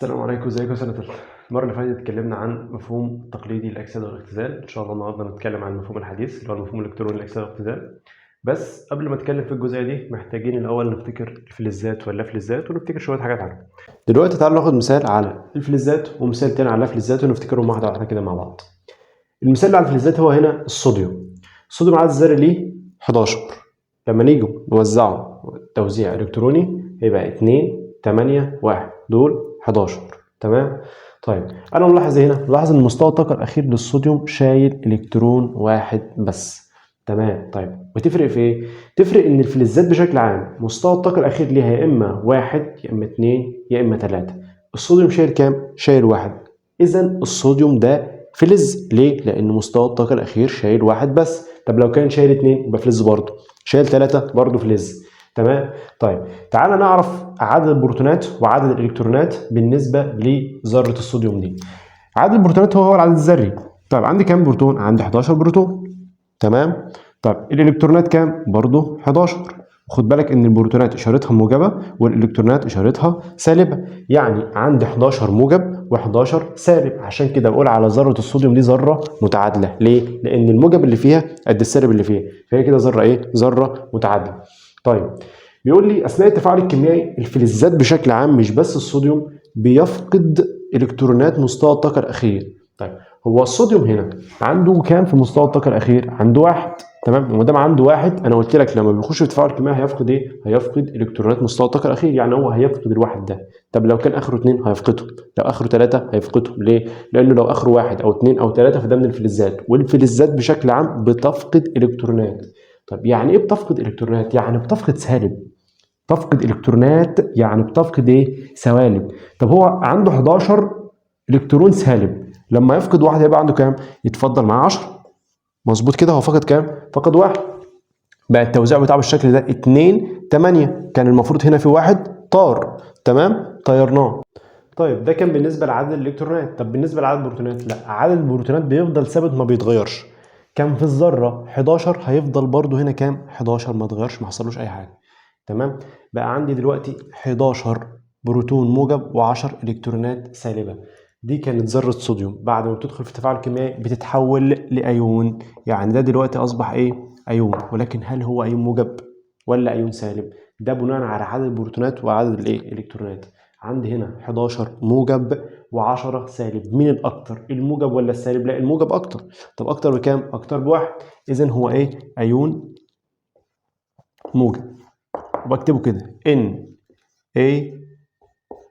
السلام عليكم، ازيكم يا سنة تالتة. المرة اللي فاتت اتكلمنا عن مفهوم تقليدي الأجساد والاختزال. إن شاء الله النهاردة نتكلم عن المفهوم الحديث اللي هو المفهوم الإلكتروني للأجساد والاختزال. بس قبل ما نتكلم في الجزئية دي محتاجين الأول نفتكر الفلزات واللافلزات ونفتكر شوية حاجات عنهم. دلوقتي تعالوا ناخد مثال على الفلزات ومثال تاني على اللافلزات ونفتكرهم واحدة واحدة كده مع بعض. المثال اللي على الفلزات هو هنا الصوديوم. الصوديوم العدد الذري ليه 11. لما نيجي نوزعه توزيع إلكتروني هيبقى 2 8 1 دول 11. تمام. طيب انا ملاحظ هنا، ملاحظ ان مستوى الطاقه الاخير للصوديوم شايل الكترون واحد بس. تمام. طيب بتفرق في ايه؟ تفرق ان الفلزات بشكل عام مستوى الطاقه الاخير ليها يا اما واحد يا اما اتنين يا اما تلاته. الصوديوم شايل كام؟ شايل واحد. اذا الصوديوم ده فلز. ليه؟ لان مستوى الطاقه الاخير شايل واحد بس. طب لو كان شايل اتنين يبقى فلز برضه. شايل تلاته برضه فلز. تمام. طيب تعالى نعرف عدد البروتونات وعدد الالكترونات بالنسبه لذره الصوديوم دي. عدد البروتونات هو العدد الذري. طيب عندي كام بروتون؟ عندي 11 بروتون. تمام. طيب الالكترونات كام؟ برضه 11. خد بالك ان البروتونات اشارتها موجبه والالكترونات اشارتها سالبه، يعني عندي 11 موجب و11 سالب. عشان كده بقول على ذره الصوديوم دي ذره متعادله. ليه؟ لان الموجب اللي فيها قد السالب اللي فيها، فهي كده ذره ايه؟ ذره متعادله. طيب بيقول لي اثناء التفاعل الكيميائي الفلزات بشكل عام مش بس الصوديوم بيفقد الكترونات مستوى الطاقه الاخير. طيب هو الصوديوم هنا عنده كام في مستوى الطاقه الاخير؟ عنده واحد. تمام. وما دام عنده واحد انا قلت لك لما بيخش في تفاعل كيميائي هيفقد ايه؟ هيفقد الكترونات مستوى الطاقه الاخير، يعني هو هيفقد الواحد ده. طب لو كان اخره اتنين هيفقده، لو اخره تلاته هيفقده. ليه؟ لانه لو اخره واحد او اتنين او تلاته فده من الفلزات، والفلزات بشكل عام بتفقد الكترونات. طب يعني ايه بتفقد الكترونات؟ يعني بتفقد سالب. تفقد الكترونات يعني بتفقد ايه؟ سوالب. طب هو عنده 11 الكترون سالب، لما يفقد واحد هيبقى عنده كام؟ يتفضل معاه 10. مظبوط كده. هو فقد كام؟ فقد واحد. بقى التوزيع بتاعه بالشكل ده 2 8. كان المفروض هنا في واحد طار. تمام. طيرناه. طيب ده كان بالنسبه لعدد الالكترونات. طب بالنسبه لعدد البروتونات؟ لا، عدد البروتونات بيفضل ثابت ما بيتغيرش. كان في الذره 11 هيفضل برضو هنا كام؟ 11 ما اتغيرش، ما حصلوش اي حاجه. تمام. بقى عندي دلوقتي 11 بروتون موجب و10 الكترونات سالبه. دي كانت ذره صوديوم. بعد ما بتدخل في تفاعل كيميائي بتتحول لايون. يعني ده دلوقتي اصبح ايه؟ ايون. ولكن هل هو ايون موجب ولا ايون سالب؟ ده بناء على عدد البروتونات وعدد الايه؟ الالكترونات. عندي هنا 11 موجب و10 سالب. مين الاكتر؟ الموجب ولا السالب؟ لا، الموجب اكتر. طب اكتر بكام؟ اكتر بواحد. اذا هو ايه؟ ايون موجب. وبكتبه كده ان اي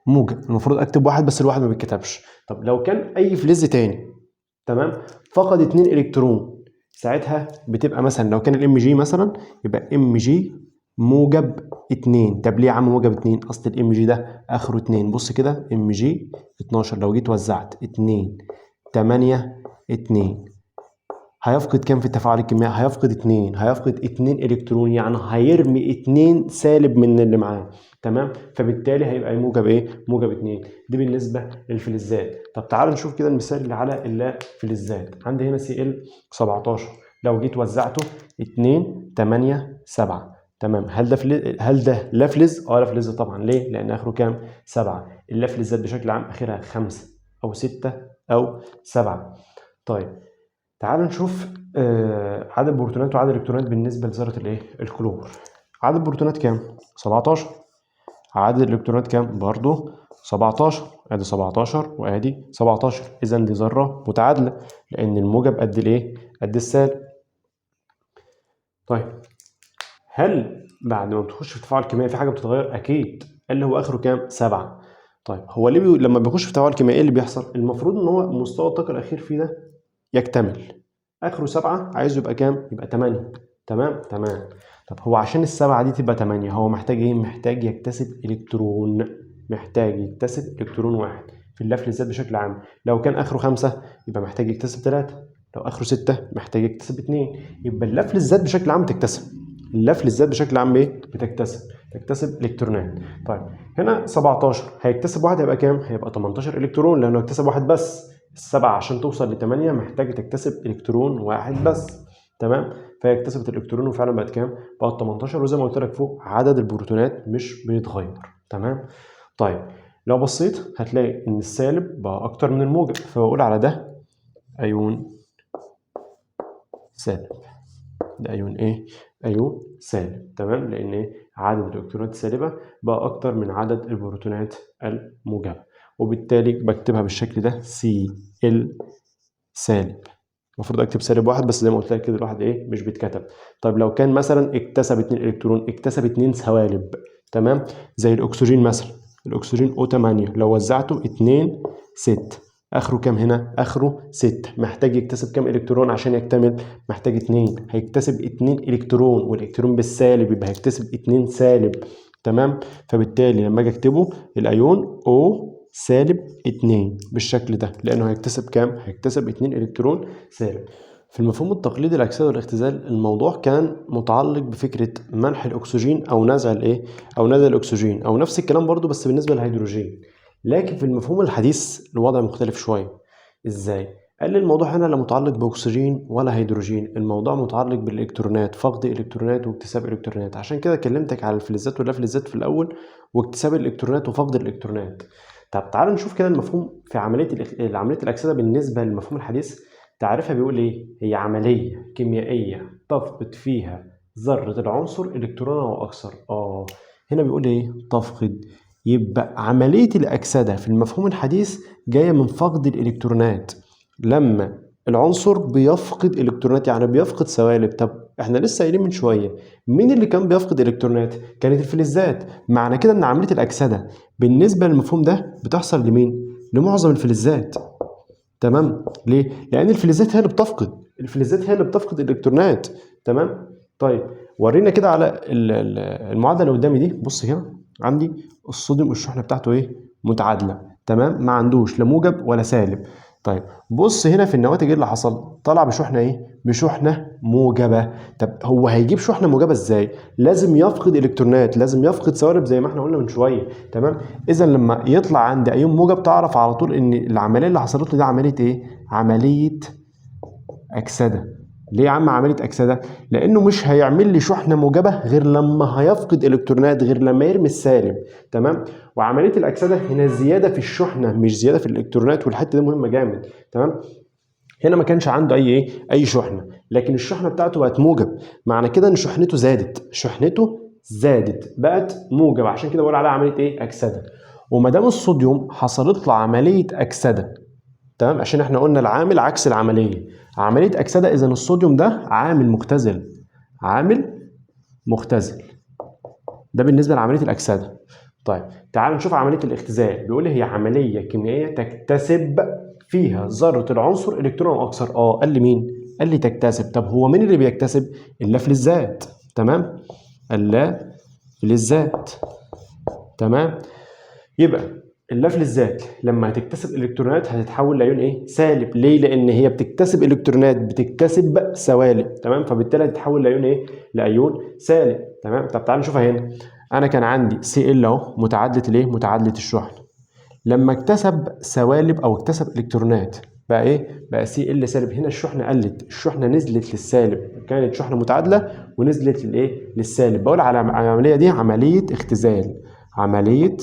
موجب. المفروض اكتب واحد بس الواحد ما بيتكتبش. طب لو كان اي فلز تاني تمام فقد 2 الكترون، ساعتها بتبقى مثلا لو كان الام جي مثلا يبقى ام جي موجب 2. طب ليه يا عم موجب 2؟ اصل الام جي ده اخره 2. بص كده ام جي 12 لو جيت وزعت 2 8 2 هيفقد كام في التفاعل الكيميائي؟ هيفقد 2. هيفقد 2 الكترون، يعني هيرمي 2 سالب من اللي معاه. تمام. فبالتالي هيبقى موجب ايه؟ موجب 2. دي بالنسبه للفلزات. طب تعالوا نشوف كده المثال اللي على اللافلزات. عندي هنا سي ال 17 لو جيت وزعته 2 8 7. تمام. هل ده لافلز؟ اه لافلز طبعا. ليه؟ لان اخره كام؟ 7. اللافلزات بشكل عام اخرها 5 او 6 او 7. طيب تعالوا نشوف عدد البروتونات وعدد الالكترونات بالنسبه لذره الايه؟ الكلور. عدد البروتونات كام؟ 17. عدد الالكترونات كام؟ برضه 17. ادي 17 وادي 17. اذا دي ذره متعادله لان الموجب قد الايه؟ قد السالب. طيب هل بعد ما بتخش في تفاعل كيميائي في حاجه بتتغير؟ اكيد. اللي هو اخره كام؟ 7. طيب هو ليه لما بيخش في تفاعل كيميائي ايه اللي بيحصل؟ المفروض ان هو مستوى الطاقه الاخير فيه ده يكتمل. اخره 7 عايزه يبقى كام؟ يبقى 8. تمام. تمام. طب هو عشان السبعة دي تبقى 8 هو محتاج ايه؟ محتاج يكتسب الكترون. محتاج يكتسب الكترون واحد. في اللافلزات بشكل عام لو كان اخره 5 يبقى محتاج يكتسب 3. لو اخره 6 محتاج يكتسب 2. يبقى اللافلزات بشكل عام تكتسب. اللافلزات بشكل عام ايه؟ تكتسب الكترونات. طيب هنا 17 هيكتسب واحد هيبقى كام؟ هيبقى 18 الكترون لانه اكتسب واحد بس. السبعة عشان توصل ل8 محتاجة تكتسب الكترون واحد بس. تمام. فهي اكتسبت الالكترون وفعلا بقت كام؟ بقت 18. وزي ما قلت لك فوق عدد البروتونات مش بيتغير. تمام. طيب لو بصيت هتلاقي ان السالب بقى اكتر من الموجب، فبقول على ده ايون سالب. ده ايون ايه؟ ايون سالب. تمام، لان ايه؟ عدد الالكترونات السالبه بقى اكتر من عدد البروتونات الموجبه، وبالتالي بكتبها بالشكل ده سي ال سالب. المفروض اكتب سالب واحد، بس زي ما قلت لك كده الواحد ايه مش بيتكتب. طيب لو كان مثلا اكتسب 2 الكترون، اكتسب 2 سوالب، تمام، زي الاكسجين مثلا، الاكسجين O8 لو وزعته 2 6، اخره كام هنا؟ اخره 6. محتاج يكتسب كام الكترون عشان يكتمل؟ محتاج 2. هيكتسب 2 الكترون، والالكترون بالسالب يبقى هيكتسب 2 سالب. تمام، فبالتالي لما اجي اكتبه الايون O سالب 2 بالشكل ده، لانه هيكتسب كام؟ هيكتسب 2 الكترون سالب. في المفهوم التقليدي للاكسده والاختزال، الموضوع كان متعلق بفكره منح الاكسجين او نزع الايه؟ او نزع الاكسجين، او نفس الكلام برضو بس بالنسبه للهيدروجين. لكن في المفهوم الحديث الوضع مختلف شويه. ازاي؟ قال لي الموضوع هنا لا متعلق باكسجين ولا هيدروجين، الموضوع متعلق بالالكترونات، فقد الكترونات واكتساب الكترونات. عشان كده كلمتك على الفلزات واللافلزات في الاول، واكتساب الالكترونات وفقد الالكترونات. طب تعال نشوف كده المفهوم في عمليه الاكسده بالنسبه للمفهوم الحديث. تعريفها بيقول ايه؟ هي عمليه كيميائيه تفقد فيها ذره العنصر الكترون او اكثر. هنا بيقول ايه؟ تفقد. يبقى عمليه الاكسده في المفهوم الحديث جايه من فقد الالكترونات. لما العنصر بيفقد الكترونات يعني بيفقد سوالب. طب احنا لسه قايلين من شويه مين اللي كان بيفقد الكترونات؟ كانت الفلزات. معنى كده ان عمليه الاكسده بالنسبه للمفهوم ده بتحصل لمين؟ لمعظم الفلزات. تمام، ليه؟ لان الفلزات هي اللي بتفقد، الفلزات هي اللي بتفقد الالكترونات. تمام. طيب ورينا كده على المعادله اللي قدامي دي. بص هنا عندي الصوديوم الشحنه بتاعته ايه؟ متعادله. تمام، ما عندوش لا موجب ولا سالب. طيب بص هنا في النواتج ايه اللي حصل؟ طلع بشحنه ايه؟ بشحنه موجبه. طب هو هيجيب شحنه موجبه ازاي؟ لازم يفقد الكترونات، لازم يفقد سوالب زي ما احنا قلنا من شويه. تمام، اذا لما يطلع عندي ايون موجب تعرف على طول ان العمليه اللي حصلت له دي عمليه ايه؟ عمليه اكسده. ليه يا عم عمليه اكسده؟ لانه مش هيعمل لي شحنه موجبه غير لما هيفقد الكترونات، غير لما يرمي السالب. تمام، وعمليه الاكسده هنا زياده في الشحنه مش زياده في الالكترونات، والحته دي مهمه جامد. تمام، هنا ما كانش عنده اي شحنه، لكن الشحنه بتاعته بقت موجب. معنى كده ان شحنته زادت، شحنته زادت بقت موجب، عشان كده بقول عليها عمليه ايه؟ اكسده. وما دام الصوديوم حصلت له عمليه اكسده، تمام، عشان احنا قلنا العامل عكس العمليه، عمليه اكسده، اذا الصوديوم ده عامل مختزل، عامل مختزل. ده بالنسبه لعمليه الاكسده. طيب تعال نشوف عمليه الاختزال. بيقول لي هي عمليه كيميائيه تكتسب فيها ذره العنصر الكترون او اكثر. قال لي مين؟ قال لي تكتسب. طب هو مين اللي بيكتسب؟ اللافلزات. تمام، اللافلزات. تمام، يبقى اللافلزات لما هتكتسب الكترونات هتتحول لايون ايه؟ سالب. ليه؟ لان هي بتكتسب الكترونات بتكتسب سوالب. تمام، فبالتالي هتتحول لايون ايه؟ لايون سالب. تمام، طب تعال نشوفها هنا. انا كان عندي سي ال اهو متعادله الايه؟ متعادله الشحن. لما اكتسب سوالب او اكتسب الكترونات بقى ايه؟ بقى سي ال سالب. هنا الشحنه قلت، الشحنه نزلت للسالب، كانت شحنه متعادله ونزلت للايه؟ للسالب. بقول على العمليه دي عمليه اختزال. عمليه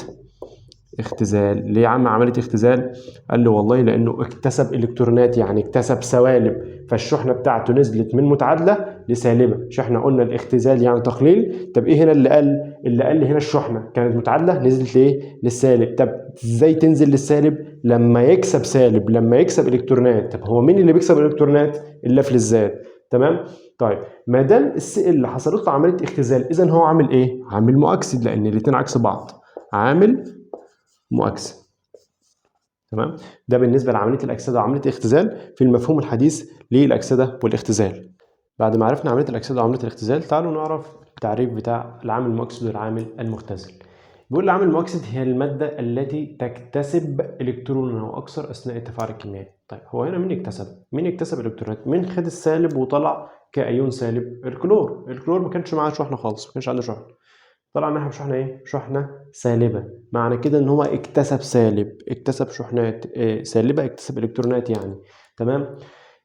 اختزال. ليه يا عم عمليه اختزال؟ قال لي والله لانه اكتسب الكترونات، يعني اكتسب سوالب، فالشحنه بتاعته نزلت من متعادله لسالبه. مش احنا قلنا الاختزال يعني تقليل؟ طب ايه هنا اللي قال؟ اللي قال لي هنا الشحنه كانت متعادله نزلت لايه؟ للسالب. طب ازاي تنزل للسالب؟ لما يكسب سالب، لما يكسب الكترونات. طب هو مين اللي بيكسب الالكترونات؟ اللافلزات. تمام. طيب ما دام السي اللي حصلت له عمليه اختزال، اذا هو عامل ايه؟ عامل مؤكسد، لان الاثنين عكس بعض، عامل مؤكسد. تمام، ده بالنسبه لعمليه الاكسده وعمليه الاختزال في المفهوم الحديث للاكسده والاختزال. بعد ما عرفنا عمليه الاكسده وعمليه الاختزال، تعالوا نعرف التعريف بتاع العامل المؤكسد والعامل المختزل. بيقول العامل المؤكسد هي الماده التي تكتسب الكترون او اكثر اثناء التفاعل الكيميائي. طيب هو هنا مين اكتسب؟ مين اكتسب الالكترونات؟ مين خد السالب وطلع كايون سالب؟ الكلور. الكلور ما كانش معاه شحنه خالص، ما كانش عنده شحنه، طلع منها بشحنه ايه؟ شحنه سالبه. معنى كده ان هو اكتسب سالب، اكتسب شحنات سالبه، اكتسب الكترونات يعني. تمام،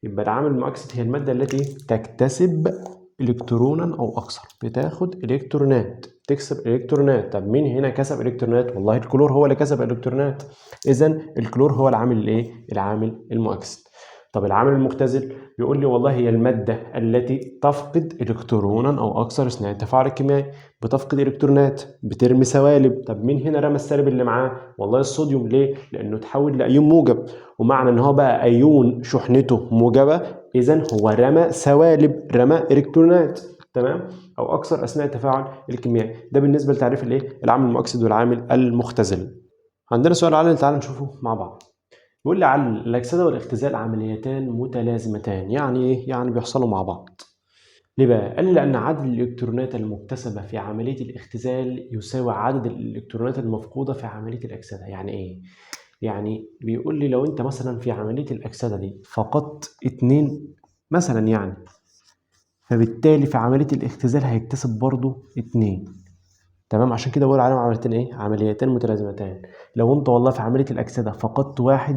يبقى العامل المؤكسد هي الماده التي تكتسب الكترونا او اكثر، بتاخد الكترونات، تكسب الكترونات. طب مين هنا كسب الكترونات؟ والله الكلور هو اللي كسب الكترونات. اذا الكلور هو العامل الايه؟ العامل المؤكسد. طب العامل المختزل بيقول لي والله هي الماده التي تفقد الكترونا او اكثر اثناء التفاعل الكيميائي، بتفقد الكترونات، بترمي سوالب. طب مين هنا رمى السالب اللي معاه؟ والله الصوديوم. ليه؟ لانه تحول لايون موجب، ومعنى ان هو بقى ايون شحنته موجبه، اذا هو رمى سوالب، رمى الكترونات، تمام، او اكثر اثناء التفاعل الكيميائي. ده بالنسبه لتعريف الايه؟ العامل المؤكسد والعامل المختزل. عندنا سؤال علل، تعال نشوفه مع بعض. بيقول لي علل الاكسده والاختزال عمليتان متلازمتان. يعني ايه؟ يعني بيحصلوا مع بعض. ليه بقى؟ قال لي لأن عدد الإلكترونات المكتسبة في عملية الاختزال يساوي عدد الإلكترونات المفقودة في عملية الأكسدة. يعني إيه؟ يعني بيقول لي لو أنت مثلا في عملية الأكسدة دي فقدت 2 مثلا يعني، فبالتالي في عملية الاختزال هيكتسب برضه 2. تمام، عشان كده بقول عليهم عمليتين إيه؟ عمليتين متلازمتان. لو أنت والله في عملية الأكسدة فقدت 1،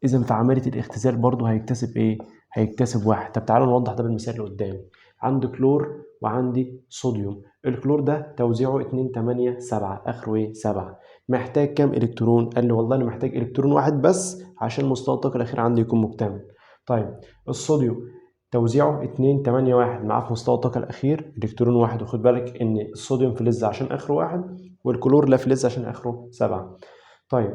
إذا في عملية الاختزال برضه هيكتسب إيه؟ هيكتسب 1. طب تعالوا نوضح ده بالمثال اللي قدامي. عندي كلور وعندي صوديوم. الكلور ده توزيعه 2 8 7، آخره إيه؟ 7. محتاج كام إلكترون؟ قال لي والله أنا محتاج إلكترون واحد بس عشان مستوى الطاقة الأخير عندي يكون مكتمل. طيب الصوديوم توزيعه 2 8 1، معاه في مستوى الطاقة الأخير إلكترون واحد. وخد بالك إن الصوديوم فلز عشان آخره 1، والكلور لا فلز عشان آخره 7. طيب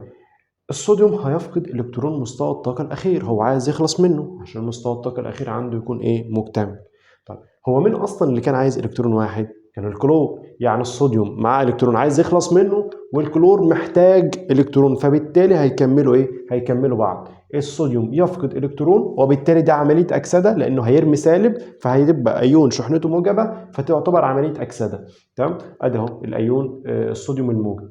الصوديوم هيفقد الكترون مستوى الطاقة الأخير، هو عايز يخلص منه عشان مستوى الطاقة الأخير عنده يكون إيه؟ مكتمل. طيب هو مين أصلا اللي كان عايز إلكترون واحد؟ كان الكلور. يعني الصوديوم معاه إلكترون عايز يخلص منه، والكلور محتاج إلكترون، فبالتالي هيكملوا إيه؟ هيكملوا بعض. الصوديوم يفقد إلكترون، وبالتالي ده عملية أكسدة لأنه هيرمي سالب، فهيبقى أيون شحنته موجبة، فتعتبر عملية أكسدة. تمام؟ أدي أهو الأيون الصوديوم الموجب.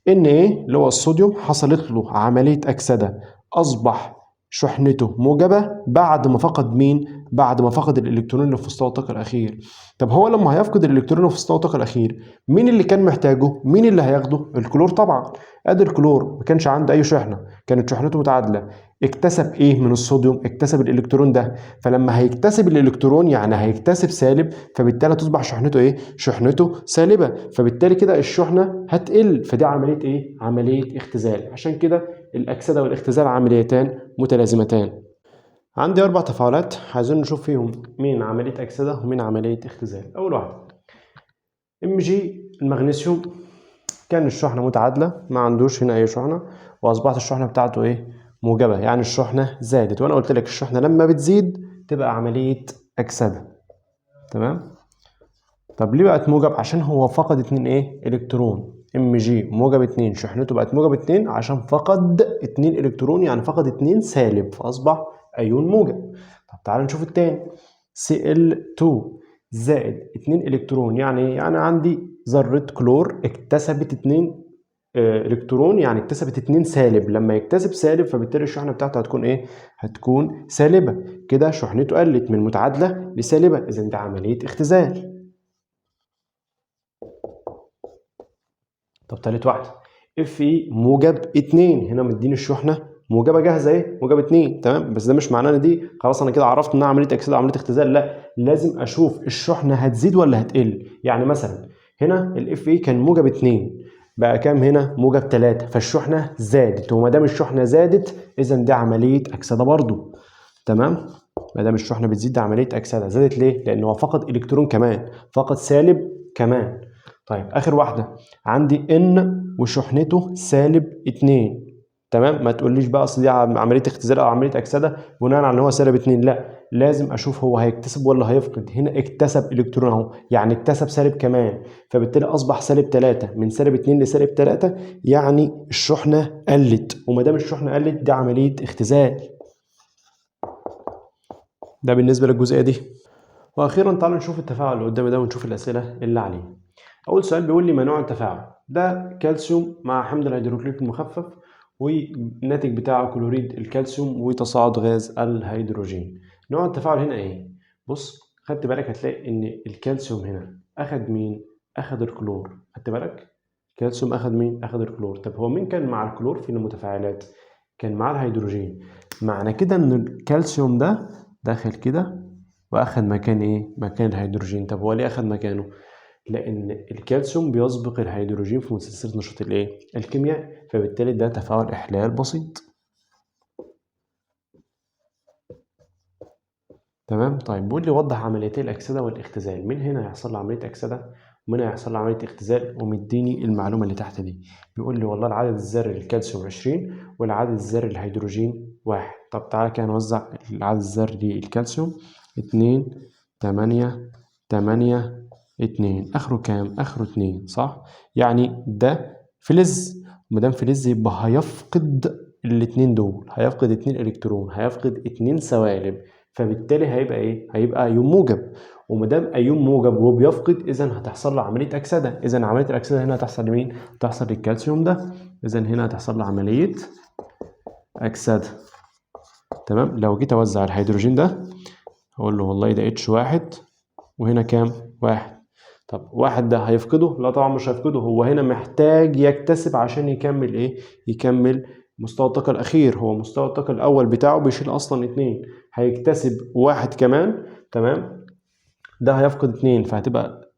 ان ايه اللي هو الصوديوم حصلت له عمليه اكسده، اصبح شحنته موجبه بعد ما فقد مين؟ بعد ما فقد الالكترون اللي في مستوى الطاقه الاخير. طب هو لما هيفقد الالكترون اللي في مستوى الطاقه الاخير، مين اللي كان محتاجه؟ مين اللي هياخده؟ الكلور طبعا. ادي الكلور ما كانش عنده اي شحنه، كانت شحنته متعادله. اكتسب ايه من الصوديوم؟ اكتسب الالكترون ده. فلما هيكتسب الالكترون يعني هيكتسب سالب، فبالتالي تصبح شحنته ايه؟ شحنته سالبه، فبالتالي كده الشحنه هتقل. فدي عمليه ايه؟ عمليه اختزال. عشان كده الاكسده والاختزال عمليتان متلازمتان. عندي 4 تفاعلات عايزين نشوف فيهم مين عمليه اكسده ومين عمليه اختزال. اول واحد ام جي المغنيسيوم، كان الشحنه متعادله، ما عندوش هنا اي شحنه، واصبحت الشحنه بتاعته ايه؟ موجبه، يعني الشحنه زادت. وانا قلت لك الشحنه لما بتزيد تبقى عمليه اكسده. تمام. طب ليه بقت موجب؟ عشان هو فقد 2 ايه؟ الكترون. ام جي موجب 2، شحنته بقت موجب 2 عشان فقد 2 الكترون، يعني فقد 2 سالب، فاصبح ايون موجب. طب تعال نشوف التاني. Cl2 زائد 2 الكترون، يعني ايه؟ يعني عندي ذره كلور اكتسبت 2 الكترون، يعني اكتسبت 2 سالب. لما يكتسب سالب فبالتالي الشحنه بتاعته هتكون ايه؟ هتكون سالبه. كده شحنته قلت من متعادله لسالبه، اذا ده عمليه اختزال. طب تالت واحده اف اي موجب 2، هنا مديني الشحنه موجبه جاهزه ايه؟ موجب 2. تمام، بس ده مش معناه ان دي خلاص انا كده عرفت انها عمليه اكسده وعمليه اختزال. لا، لازم اشوف الشحنه هتزيد ولا هتقل. يعني مثلا هنا الاف اي كان موجب 2، بقى كام هنا؟ موجب 3، فالشحنه زادت. وما دام الشحنه زادت اذا دي عمليه اكسده برضو. تمام، ما دام الشحنه بتزيد ده عمليه اكسده. زادت ليه؟ لان هو فقد الكترون كمان، فقد سالب كمان. طيب اخر واحده عندي ان وشحنته سالب 2. تمام، ما تقوليش بقى اصل دي عمليه اختزال او عمليه اكسده بناء على ان هو سالب 2. لا، لازم اشوف هو هيكتسب ولا هيفقد. هنا اكتسب الكترون اهو، يعني اكتسب سالب كمان، فبالتالي اصبح سالب 3. من سالب 2 لسالب 3 يعني الشحنه قلت، وما دام الشحنه قلت دي عمليه اختزال. ده بالنسبه للجزئيه دي. واخيرا تعالوا نشوف التفاعل اللي قدامي ده ونشوف الاسئله اللي عليه. اول سؤال بيقول لي ما نوع التفاعل؟ ده كالسيوم مع حمض الهيدروكلوريك المخفف، والناتج بتاعه كلوريد الكالسيوم وتصاعد غاز الهيدروجين. نوع التفاعل هنا ايه؟ بص، خدت بالك هتلاقي ان الكالسيوم هنا اخد مين؟ اخد الكلور. خدت بالك؟ الكالسيوم اخد مين؟ اخد الكلور. طب هو مين كان مع الكلور في المتفاعلات؟ كان مع الهيدروجين. معنى كده ان الكالسيوم ده داخل كده واخد مكان ايه؟ مكان الهيدروجين. طب هو ليه اخد مكانه؟ لان الكالسيوم بيسبق الهيدروجين في مسلسل نشاط الايه؟ الكيمياء، فبالتالي ده تفاعل احلال بسيط. تمام. طيب بيقول لي وضح عمليتي الاكسده والاختزال. من هنا هيحصل له عمليه اكسده ومن هنا هيحصل له عمليه اختزال، ومديني المعلومه اللي تحت دي. بيقول لي والله العدد الذري للكالسيوم 20 والعدد الذري للهيدروجين 1. طب تعالى كده نوزع العدد الذري للكالسيوم 2 8 8 2. اخره كام؟ اخره 2 صح؟ يعني ده فلز، ومادام فلز يبقى هيفقد الاتنين دول، هيفقد 2 الكترون، هيفقد 2 سوالب، فبالتالي هيبقى ايه؟ هيبقى ايون موجب. ومادام ايون موجب وبيفقد، اذا هتحصل له عمليه اكسده. اذا عمليه الاكسده هنا هتحصل لمين؟ هتحصل للكالسيوم ده. اذا هنا هتحصل له عمليه اكسده. تمام. لو جيت اوزع الهيدروجين ده هقول له والله ده H1 وهنا كام؟ 1. طب 1 ده هيفقده؟ لا طبعا مش هيفقده، هو هنا محتاج يكتسب عشان يكمل ايه؟ يكمل مستوى الطاقة الأخير. هو مستوى الطاقة الأول بتاعه بيشيل أصلا 2، هيكتسب 1 كمان. تمام. ده هيفقد 2، فهتبقى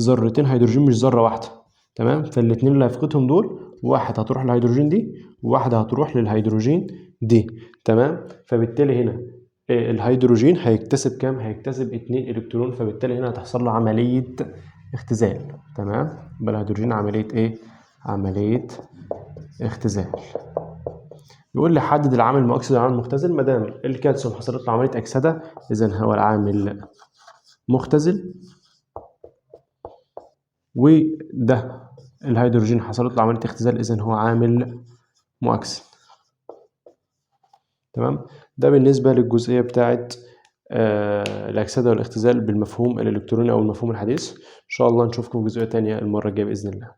ذرتين هيدروجين مش ذرة واحدة. تمام. فالاتنين اللي هيفقدهم دول، 1 هتروح للهيدروجين دي و1 هتروح للهيدروجين دي. تمام. فبالتالي هنا الهيدروجين هيكتسب كام؟ هيكتسب 2 الكترون، فبالتالي هنا هتحصل له عملية اختزال. تمام. يبقى الهيدروجين عملية ايه؟ عملية اختزال. يقول لي حدد العامل المؤكسد والعامل المختزل. ما دام الكالسيوم حصلت له عملية أكسدة، إذا هو العامل مختزل، وده الهيدروجين حصلت له عملية اختزال، إذا هو عامل مؤكسد. تمام. ده بالنسبة للجزئية بتاعت الأكسدة والاختزال بالمفهوم الإلكتروني أو المفهوم الحديث. إن شاء الله نشوفكم في جزئية تانية المرة الجاية بإذن الله.